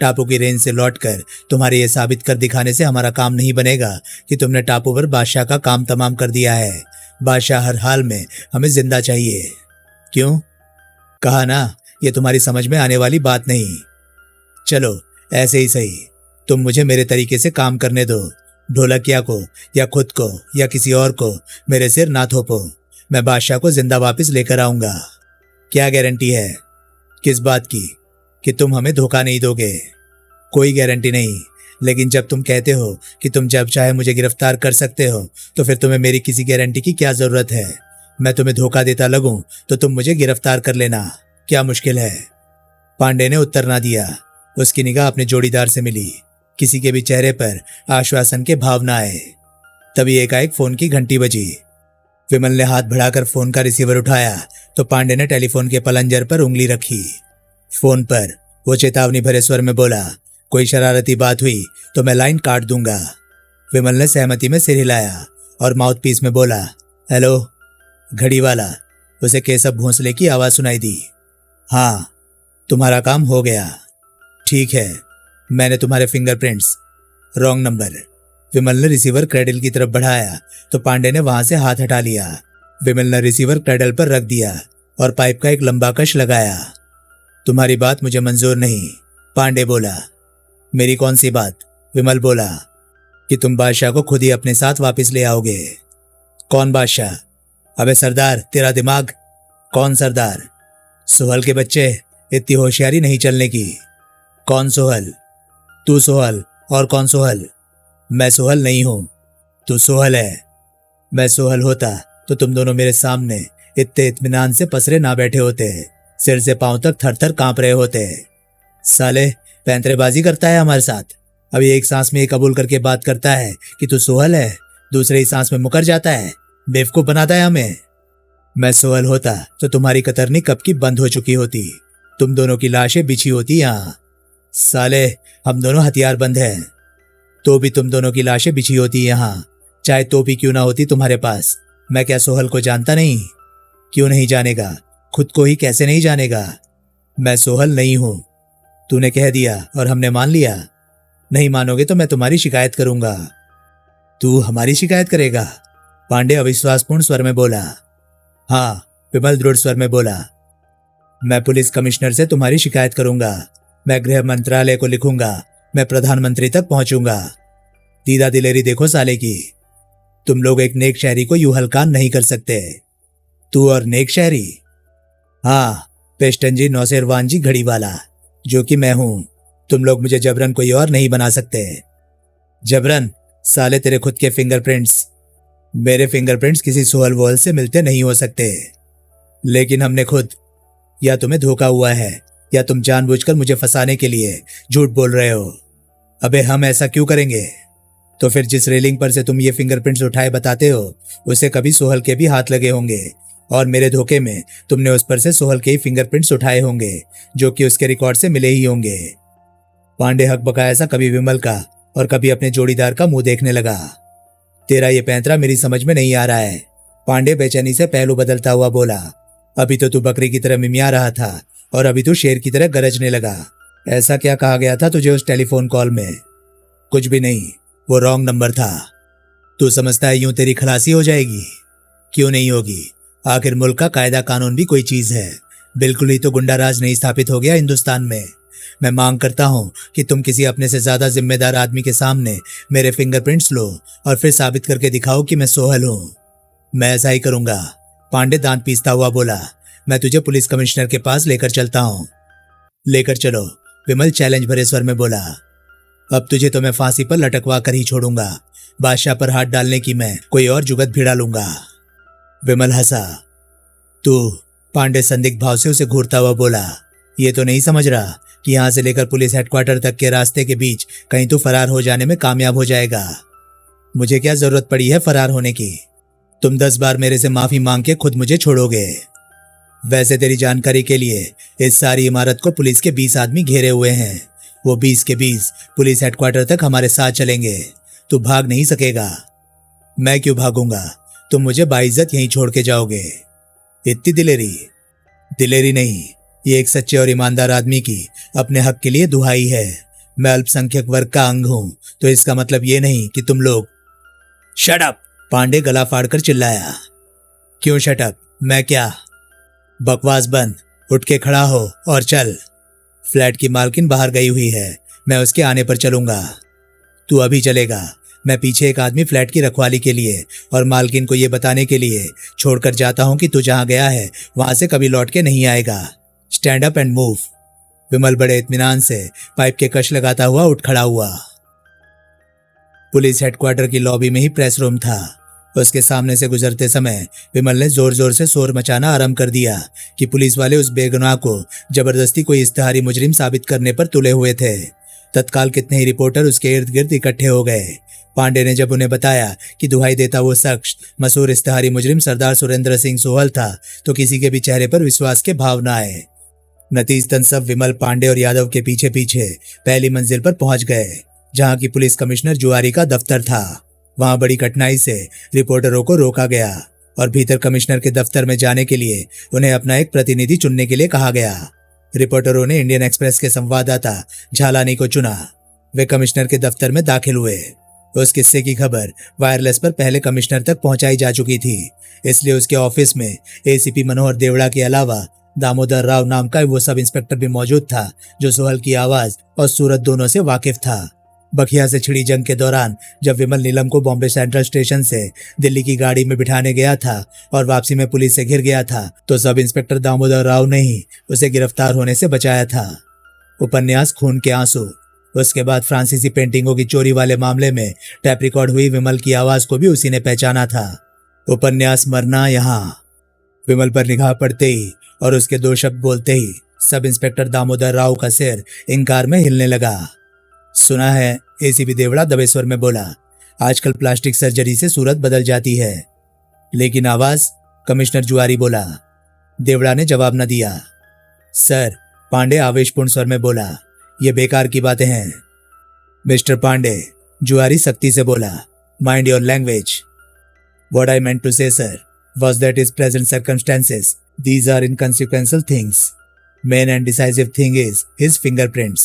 टापू की रेंज से लौटकर तुम्हारे ये साबित कर दिखाने से हमारा काम नहीं बनेगा कि तुमने टापू पर बादशाह का काम तमाम कर दिया है। बादशाह हर हाल में हमें जिंदा चाहिए। क्यों? कहा ना, ये तुम्हारी समझ में आने वाली बात नहीं। चलो, ऐसे ही सही। तुम मुझे मेरे तरीके से काम करने दो। ढोलकिया को या खुद को या किसी और को मेरे सिर ना थोपो। मैं बादशाह को जिंदा वापस लेकर आऊंगा। क्या गारंटी है? किस बात की? कि तुम हमें धोखा नहीं दोगे। कोई गारंटी नहीं, लेकिन जब तुम कहते हो कि तुम जब चाहे मुझे गिरफ्तार कर सकते हो तो फिर तुम्हें मेरी किसी गारंटी की क्या जरूरत है? मैं तुम्हें धोखा देता लगूं तो तुम मुझे गिरफ्तार कर लेना। क्या मुश्किल है? पांडे ने उत्तर ना दिया। उसकी निगाह अपने जोड़ीदार से मिली। किसी के भी चेहरे पर आश्वासन के भाव न आए। तभी एकाएक फोन की घंटी बजी। विमल ने हाथ बढ़ाकर फोन का रिसीवर उठाया तो पांडे ने टेलीफोन के पलंजर पर उंगली रखी। फोन पर वो चेतावनी भरे स्वर में बोला, कोई शरारती बात हुई तो मैं लाइन काट दूंगा। विमल ने सहमति में सिर हिलाया और माउथपीस में बोला, हेलो। घड़ी वाला, उसे केशव भोंसले की आवाज सुनाई दी। हाँ, तुम्हारा काम हो गया। ठीक है, मैंने तुम्हारे फिंगरप्रिंट्स। Wrong number. विमल ने रिसीवर क्रेडल की तरफ बढ़ाया तो पांडे ने वहां से हाथ हटा लिया। विमल ने रिसीवर क्रेडल पर रख दिया और पाइप का एक लंबा कश लगाया। तुम्हारी बात मुझे मंजूर नहीं, पांडे बोला। मेरी कौन सी बात? विमल बोला। कि तुम बादशाह को खुद ही अपने साथ वापस ले आओगे। कौन बादशाह? अबे सरदार, तेरा दिमाग। कौन सरदार? सोहल के बच्चे, इतनी होशियारी नहीं चलने की। कौन सोहल? तू सोहल। और कौन सोहल? मैं सोहल नहीं हूं, तू सोहल है। मैं सोहल होता तो तुम दोनों मेरे सामने इतने इत्मीनान से पसरे ना बैठे होते, सिर से पांव तक थर थर कांप रहे होते। साले पैंतरेबाजी करता है हमारे साथ। अभी एक सांस में ये कबूल करके बात करता है कि तू सोहल है, दूसरे ही सांस में मुकर जाता है, बेवकूफ बनाता है हमें। मैं सोहल होता तो तुम्हारी कतरनी कब की बंद हो चुकी होती, तुम दोनों की लाशें बिछी होती यहां। साले हम दोनों हथियार बंद हैं, तो भी तुम दोनों की लाशें बिछी होती यहां, चाहे तो भी क्यों ना होती तुम्हारे पास। मैं क्या सोहल को जानता नहीं? क्यों नहीं जानेगा? खुद को ही कैसे नहीं जानेगा? मैं सोहल नहीं हूं, तूने कह दिया और हमने मान लिया। नहीं मानोगे तो मैं तुम्हारी शिकायत करूंगा। तू हमारी शिकायत करेगा? पांडे अविश्वासपूर्ण स्वर में बोला। हाँ, विमल दृढ़ स्वर में बोला। मैं पुलिस कमिश्नर से तुम्हारी शिकायत करूंगा, मैं गृह मंत्रालय को लिखूंगा, मैं प्रधानमंत्री तक पहुंचूंगा। दीदा दिलेरी देखो साले की। तुम लोग एक नेक शहरी को यूं हल्कान नहीं कर सकते। तू और नेक शहरी? हाँ, पेस्टनजी नौसेरवानजी घड़ी वाला, जो कि मैं हूं। तुम लोग मुझे जबरन कोई और नहीं बना सकते। जबरन? साले तेरे खुद के फिंगरप्रिंट्स। मेरे फिंगरप्रिंट्स किसी सोहल वोहल से मिलते नहीं हो सकते। लेकिन हमने खुद, या तुम्हें धोखा हुआ है या तुम जानबूझकर मुझे फंसाने के लिए झूठ बोल रहे हो। अबे हम ऐसा क्यों करेंगे? तो फिर जिस रेलिंग पर से तुम ये फिंगरप्रिंट्स उठाए बताते हो, उसे कभी सोहल के भी हाथ लगे होंगे और मेरे धोखे में तुमने उस पर से सोहल के ही फिंगरप्रिंट्स उठाए होंगे, जो कि उसके रिकॉर्ड से मिले ही होंगे। पांडे हक बकाया सा कभी विमल का और कभी अपने जोड़ीदार का मुंह देखने लगा। तेरा ये पैंतरा मेरी समझ में नहीं आ रहा है, पांडे बेचैनी से पहलू बदलता हुआ बोला। अभी तो तू बकरी की तरह मिमिया रहा था और अभी तू शेर की तरह गरजने लगा। ऐसा क्या कहा गया था तुझे उस टेलीफोन कॉल में? कुछ भी नहीं, वो रॉन्ग नंबर था। तू समझता है यूं तेरी खलासी हो जाएगी? क्यों नहीं होगी? आखिर मुल्क का कायदा कानून भी कोई चीज है। बिल्कुल ही तो गुंडा राज नहीं स्थापित हो गया हिंदुस्तान में। मैं मांग करता हूं कि तुम किसी अपने से ज्यादा जिम्मेदार आदमी के सामने मेरे फिंगरप्रिंट्स लो और फिर साबित करके दिखाओ कि मैं सोहल हूं। मैं ऐसा ही करूंगा, पांडे दांत पीसता हुआ बोला। मैं तुझे पुलिस कमिश्नर के पास लेकर चलता हूं। लेकर चलो, विमल चैलेंज भरे स्वर में बोला। अब तुझे तो मैं फांसी पर लटकवा कर ही छोड़ूंगा। बादशाह पर हाथ डालने की मैं कोई और जुगत भिड़ा लूंगा। विमल हंसा। तू? पांडे संदिग्ध भाव से उसे घूरता हुआ बोला। ये तो नहीं समझ रहा कि यहां से लेकर पुलिस हेडक्वार्टर तक के रास्ते के बीच कहीं तो फरार हो जाने में कामयाब हो जाएगा। मुझे क्या जरूरत पड़ी है फरार होने की? तुम 10 बार मेरे से माफी मांग के खुद मुझे छोड़ोगे। वैसे तेरी जानकारी के लिए इस सारी इमारत को पुलिस के 20 आदमी घेरे हुए हैं। वो 20 के 20 पुलिस हेडक्वार्टर तक हमारे साथ चलेंगे। तू भाग नहीं सकेगा। मैं क्यों भागूंगा? तुम मुझे बाइज्जत यहीं छोड़ के जाओगे। इतनी दिलेरी? दिलेरी नहीं, ये एक सच्चे और ईमानदार आदमी की अपने हक के लिए दुहाई है। मैं अल्पसंख्यक वर्ग का अंग हूं, तो इसका मतलब ये नहीं कि तुम लोग। Shut up! पांडे गला फाड़कर चिल्लाया। क्यों शट अप? मैं क्या? बकवास बंद, उठ के खड़ा हो और चल। फ्लैट की मालकिन बाहर गई हुई है, मैं उसके आने पर चलूंगा। तू अभी चलेगा? मैं पीछे एक आदमी फ्लैट की रखवाली के लिए और मालकिन को यह बताने के लिए छोड़कर जाता हूं कि तू जहां गया है वहां से कभी लौट के नहीं आएगा। Stand up and move. Vimal बड़े इत्मीनान से पाइप के कश लगाता हुआ उठ खड़ा हुआ। पुलिस हेडक्वार्टर की लॉबी में ही प्रेस रूम था। उसके सामने से गुजरते समय विमल ने जोर जोर से शोर मचाना आरंभ कर दिया कि पुलिस वाले उस बेगुनाह को जबरदस्ती कोई इश्तिहारी मुजरिम साबित करने पर तुले हुए थे। तत्काल कितने ही रिपोर्टर उसके इर्द गिर्द इकट्ठे हो गए। पांडे ने जब उन्हें बताया कि दुहाई देता वो शख्स मशहूर इश्तिहारी मुजरिम सरदार सुरेंद्र सिंह सोहल था, तो किसी के भी चेहरे पर विश्वास के भाव न आए। नतीजतन सब विमल, पांडे और यादव के पीछे पीछे पहली मंजिल पर पहुंच गए, जहां की पुलिस कमिश्नर जुआरी का दफ्तर था। वहां बड़ी कठिनाई से रिपोर्टरों को रोका गया और भीतर कमिश्नर के दफ्तर में जाने के लिए उन्हें अपना एक प्रतिनिधि चुनने के लिए कहा गया। रिपोर्टरों ने इंडियन एक्सप्रेस के संवाददाता झालानी को चुना। वे कमिश्नर के दफ्तर में दाखिल हुए। उस किस्से की खबर वायरलेस पर पहले कमिश्नर तक पहुंचाई जा चुकी थी, इसलिए उसके ऑफिस में एसीपी मनोहर देवड़ा के अलावा दामोदर राव नाम का वो सब इंस्पेक्टर भी मौजूद था, जो सोहल की आवाज और सूरत दोनों से वाकिफ था। बखिया से छिड़ी जंग के दौरान जब विमल नीलम को बॉम्बे सेंट्रल स्टेशन से दिल्ली की गाड़ी में बिठाने गया था और वापसी में पुलिस से घिर गया था, तो सब इंस्पेक्टर दामोदर राव ने ही उसे गिरफ्तार होने से बचाया था। उपन्यास खून के आंसू। उसके बाद फ्रांसीसी पेंटिंगों की चोरी वाले मामले में टैप रिकॉर्ड हुई विमल की आवाज को भी उसी ने पहचाना था। उपन्यास मरना यहाँ। विमल पर निगाह पड़ते ही और उसके दो शब्द बोलते ही सब इंस्पेक्टर दामोदर राव का सिर इंकार में हिलने लगा। सुना है, एसीपी देवड़ा दबे स्वर में बोला, आजकल प्लास्टिक सर्जरी से सूरत बदल जाती है। लेकिन आवाज? कमिश्नर जुआरी बोला। देवड़ा ने जवाब न दिया। सर, पांडे आवेशपूर्ण स्वर में बोला, ये बेकार की बातें हैं। मिस्टर पांडे, जुआरी सख्ती से बोला, mind your language. What I meant to say sir was that his present circumstances, these are inconsequential things. Main and decisive thing is his fingerprints.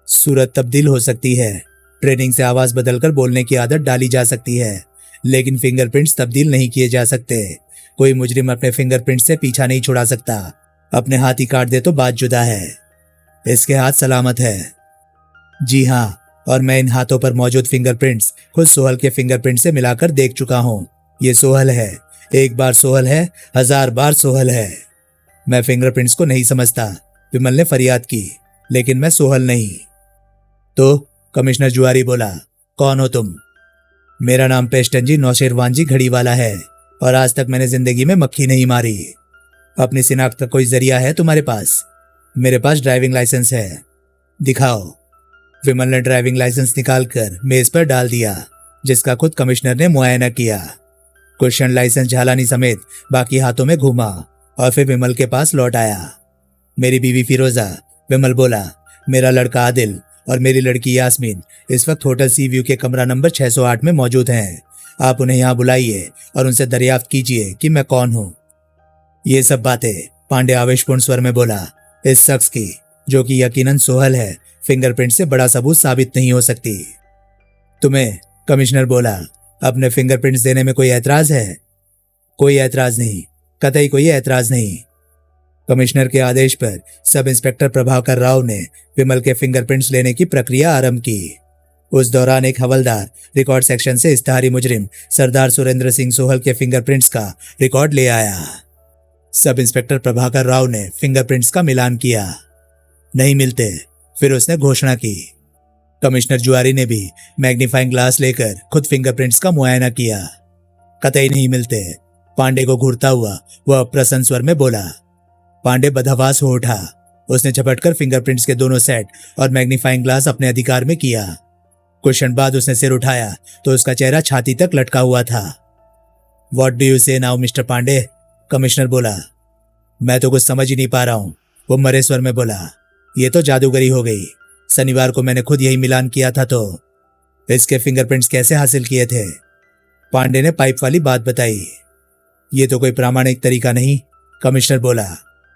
सूरत तब्दील हो सकती है, ट्रेनिंग से आवाज बदलकर बोलने की आदत डाली जा सकती है, लेकिन फिंगरप्रिंट्स तब्दील नहीं किए जा सकते। कोई मुजरिम अपने फिंगरप्रिंट्स से पीछा नहीं छुड़ा सकता। अपने हाथ ही काट दे तो बात जुदा है। इसके हाथ सलामत है। जी हाँ, और मैं इन हाथों पर मौजूद फिंगरप्रिंट्स खुद सोहल के फिंगरप्रिंट से मिलाकर देख चुका हूँ। ये सोहल है, एक बार सोहल है, 1000 बार सोहल है। मैं फिंगरप्रिंट्स को नहीं समझता, विमल ने फरियाद की, लेकिन मैं सोहल नहीं। तो कमिश्नर जुआरी बोला, कौन हो तुम? मेरा नाम पेस्टनजी नौशेरवानजी घड़ीवाला है और आज तक मैंने जिंदगी में मक्खी नहीं मारी। अपनी शिनाख्त का कोई जरिया है तुम्हारे पास? मेरे पास ड्राइविंग लाइसेंस है। दिखाओ। विमल ने ड्राइविंग लाइसेंस निकालकर मेज पर डाल दिया, जिसका खुद कमिश्नर ने मुआयना किया। क्वेश्चन लाइसेंस झालानी समेत बाकी हाथों में घूमा और फिर विमल के पास लौट आया। मेरी बीवी फिरोजा, विमल बोला, मेरा लड़का आदिल और मेरी लड़की यास्मीन इस वक्त होटल सी व्यू के कमरा नंबर 608 में मौजूद हैं। आप उन्हें यहाँ बुलाइए और उनसे दरियाफ्त कीजिए कि मैं कौन हूँ। ये सब बातें, पांडे आवेशपूर्ण स्वर में बोला, इस शख्स की, जो कि यकीनन सोहल है, फिंगरप्रिंट से बड़ा सबूत साबित नहीं हो सकती। तुम्हें, कमिश्नर बोला, अपने फिंगरप्रिंट्स देने में कोई ऐतराज है? कोई ऐतराज नहीं, कतई कोई ऐतराज नहीं। कमिश्नर के आदेश पर सब इंस्पेक्टर प्रभाकर राव ने विमल के फिंगरप्रिंट्स लेने की प्रक्रिया आरंभ की। उस दौरान एक हवलदार रिकॉर्ड सेक्शन से इश्तेहारी मुजरिम सरदार सुरेंद्र सिंह सोहल के फिंगरप्रिंट्स का रिकॉर्ड ले आया। सब इंस्पेक्टर प्रभाकर राव ने फिंगरप्रिंट्स का मिलान किया। नहीं मिलते। फिर उसने घोषणा की। कमिश्नर जुआरी ने भी मैग्नीफाइंग ग्लास लेकर खुद फिंगरप्रिंट्स का मुआयना किया। कतई नहीं मिलते। पांडे को घूरता हुआ वह अप्रसन्न स्वर में बोला। पांडे बदहवास हो उठा। उसने झपटकर फिंगरप्रिंट्स के दोनों सेट और मैग्नीफाइंग ग्लास अपने अधिकार में किया। कुछ क्षण बाद उसने सिर उठाया तो उसका चेहरा छाती तक लटका हुआ था। व्हाट डू यू से नाउ मिस्टर पांडे? कमिश्नर बोला। मैं तो कुछ समझ ही नहीं पा रहा हूं, वो मरे स्वर में बोला। ये तो जादूगरी हो गई। शनिवार को मैंने खुद यही मिलान किया था, तो इसके फिंगरप्रिंट्स कैसे हासिल किए थे? पांडे ने पाइप वाली बात बताई। ये तो कोई प्रामाणिक तरीका नहीं, कमिश्नर बोला।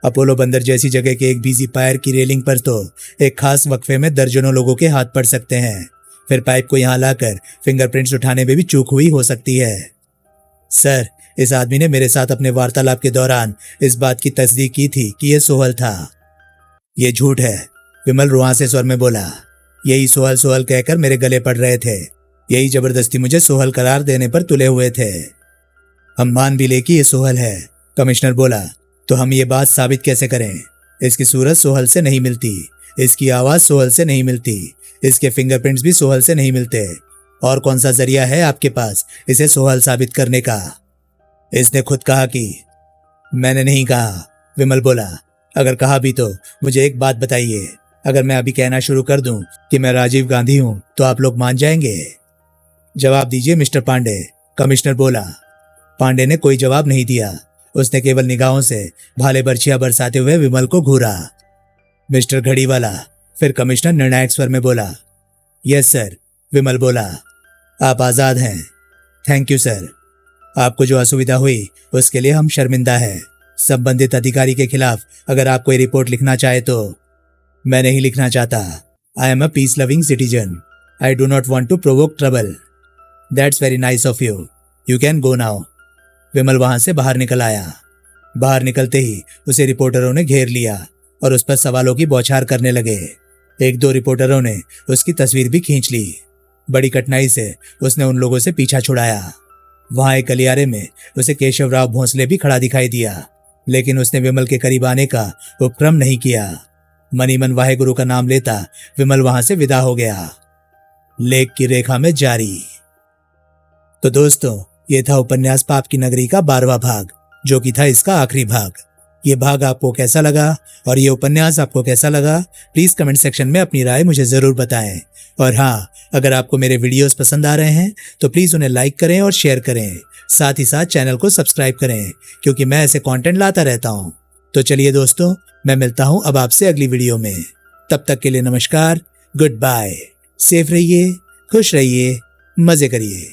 अपोलो बंदर जैसी जगह के एक बिजी पायर की रेलिंग पर तो एक खास वक्फे में दर्जनों लोगों के हाथ पड़ सकते हैं। फिर पाइप को यहाँ लाकर फिंगरप्रिंट्स उठाने में भी चूक हुई हो सकती है। सर, इस आदमी ने मेरे साथ अपने वार्तालाप के दौरान इस बात की तस्दीक की थी कि यह सोहल था। यह झूठ है, विमल रुआंसे स्वर में बोला। यही सोहल सोहल कहकर मेरे गले पड़ रहे थे। यही जबरदस्ती मुझे सोहल करार देने पर तुले हुए थे। हम मान भी ले कि यह सोहल है, कमिश्नर बोला। तो हम ये बात साबित कैसे करें? इसकी सूरत सोहल से नहीं मिलती, इसकी आवाज सोहल से नहीं मिलती, इसके फिंगरप्रिंट्स भी सोहल से नहीं मिलते। और कौन सा जरिया है आपके पास इसे सोहल साबित करने का? इसने खुद कहा कि। मैंने नहीं कहा, विमल बोला। अगर कहा भी तो मुझे एक बात बताइए। अगर मैं अभी कहना शुरू कर दूं कि मैं राजीव गांधी हूं तो आप लोग मान जाएंगे? जवाब दीजिए मिस्टर पांडे, कमिश्नर बोला। पांडे ने कोई जवाब नहीं दिया। उसने केवल निगाहों से भाले बर्छियां बरसाते हुए विमल को घूरा। मिस्टर घड़ीवाला, फिर कमिश्नर निर्णायक स्वर में बोला। यस सर, विमल बोला। आप आजाद हैं। Thank you sir. आपको जो असुविधा हुई उसके लिए हम शर्मिंदा है। संबंधित अधिकारी के खिलाफ अगर आप कोई रिपोर्ट लिखना चाहे तो। मैं नहीं लिखना चाहता। I am a peace loving citizen. I do not want to provoke trouble. That's very nice of you. You can go now. Vimal वहां से बाहर निकल आया। बाहर निकलते ही उसे रिपोर्टरों ने घेर लिया और उस पर सवालों की बौछार करने लगे। एक दो रिपोर्टरों ने उसकी तस्वीर भी खींच ली। बड़ी कठिनाई से उसने उन लोगों से पीछा छुड़ाया। वहां एक गलियारे में उसे केशवराव भोंसले भी खड़ा दिखाई दिया, लेकिन उसने विमल के करीब आने का उपक्रम नहीं किया। मनी मन वाहेगुरु का नाम लेता विमल वहां से विदा हो गया। लेख की रेखा में जारी। तो दोस्तों, ये था उपन्यास पाप की नगरी का 12वां भाग, जो कि था इसका आखिरी भाग। ये भाग आपको कैसा लगा और ये उपन्यास आपको कैसा लगा, प्लीज कमेंट सेक्शन में अपनी राय मुझे जरूर बताएं। और हाँ, अगर आपको मेरे वीडियोस पसंद आ रहे हैं तो प्लीज उन्हें लाइक करें और शेयर करें। साथ ही साथ चैनल को सब्सक्राइब करें, क्योंकि मैं ऐसे कंटेंट लाता रहता हूँ। तो चलिए दोस्तों, मैं मिलता हूँ अब आपसे अगली वीडियो में। तब तक के लिए नमस्कार, गुड बाय। सेफ रहिए, खुश रहिए, मजे करिए।